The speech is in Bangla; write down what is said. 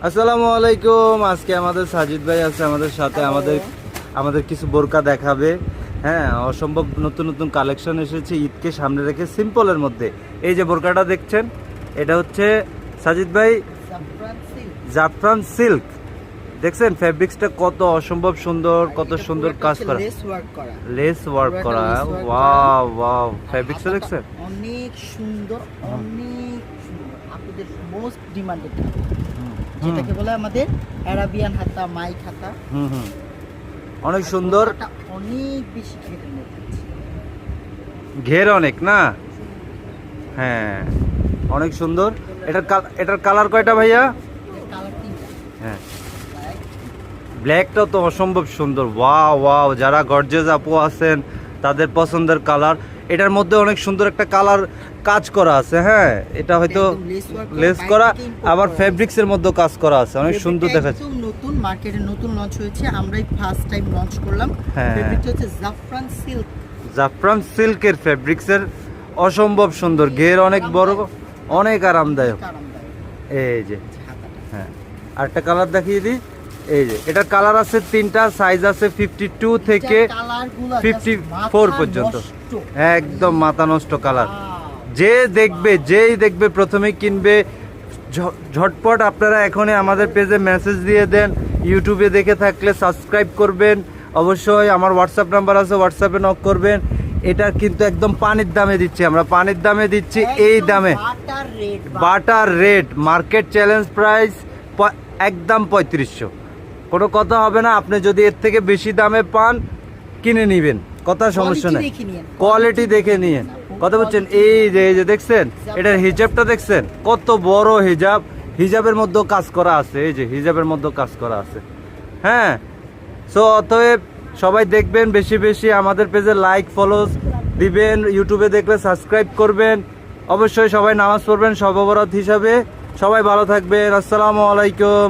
আসসালামু আলাইকুম। আজকে আমাদের সাজিদ ভাই আছে আমাদের সাথে। আমাদের কিছু বোরকা দেখাবে। হ্যাঁ, অসম্ভব নতুন নতুন কালেকশন এসেছে ঈদকে সামনে রেখে সিম্পলের মধ্যে। এই যে বোরকাটা দেখছেন, এটা হচ্ছে সাজিদ ভাই জাফরান সিল্ক। দেখছেন ফেব্রিক্সটা কত অসম্ভব সুন্দর, কত সুন্দর কাজ করা, লেস ওয়ার্ক করা। ওয়াও ওয়াও, ফেব্রিক্সটা দেখছেন অনেক সুন্দর, অনেক সুন্দর। আপনাদের মোস্ট ডিমান্ডেড যেটাকে বলে আমাদের আরাবিয়ান হাতা, মাইক হাতা। অনেক সুন্দর, অনেক বেশি ঘেরের মধ্যে ঘের অনেক না। হ্যাঁ, অনেক সুন্দর। এটার কালার কয়টা ভাইয়া? কালার তিনটা। হ্যাঁ, ব্ল্যাকটা তো অসম্ভব সুন্দর। ওয়াও ওয়াও, যারা গর্জিয়াস আপু আছেন তাদের পছন্দের কালার। এটার মধ্যে অনেক সুন্দর একটা কালার কাজ করা আছে। হ্যাঁ, এটা হয়তো লেস করা, আবার ফেব্রিক্সের মধ্যে কাজ করা আছে, অনেক সুন্দর দেখাচ্ছে। নতুন মার্কেটে নতুন লঞ্চ হয়েছে, আমরাই ফার্স্ট টাইম লঞ্চ করলাম। হ্যাঁ, ফেব্রিকটা হচ্ছে জাফরান সিল্ক। জাফরান সিল্কের ফেব্রিক্সের অসম্ভব সুন্দর, ঘের অনেক বড়, অনেক আরামদায়ক। এই যে হ্যাঁ, আরেকটা কালার দেখিয়ে দিই। এই যে এটার কালার আছে তিনটা, সাইজ আছে 52 থেকে 54 পর্যন্ত। একদম মাথা নষ্ট কালার। যেই দেখবে প্রথমে কিনবে। ঝটপট আপনারা এখনই আমাদের পেজে মেসেজ দিয়ে দেন। ইউটিউবে দেখে থাকলে সাবস্ক্রাইব করবেন। অবশ্যই আমার হোয়াটসঅ্যাপ নাম্বার আছে, হোয়াটসঅ্যাপে নক করবেন। এটা কিন্তু একদম পানির দামে দিচ্ছি আমরা, পানির দামে দিচ্ছি। এই দামে butter rate, market challenge price একদম 3500। কোনো কথা হবে না। আপনি যদি এর থেকে বেশি দামে পান কিনে নিবেন, কথা সমস্যা নেই, কোয়ালিটি দেখে নিয়েন। কথা বলছেন। এই যে দেখছেন এটার হিজাবটা দেখছেন কত বড় হিজাব, হিজাবের মধ্যেও কাজ করা আছে। এই যে হিজাবের মধ্যেও কাজ করা আছে। হ্যাঁ, সো অতএব সবাই দেখবেন, বেশি বেশি আমাদের পেজে লাইক ফলো দিবেন, ইউটিউবে দেখলে সাবস্ক্রাইব করবেন। অবশ্যই সবাই নামাজ পড়বেন সব অবরোধ হিসাবে। সবাই ভালো থাকবেন। আসসালামু আলাইকুম।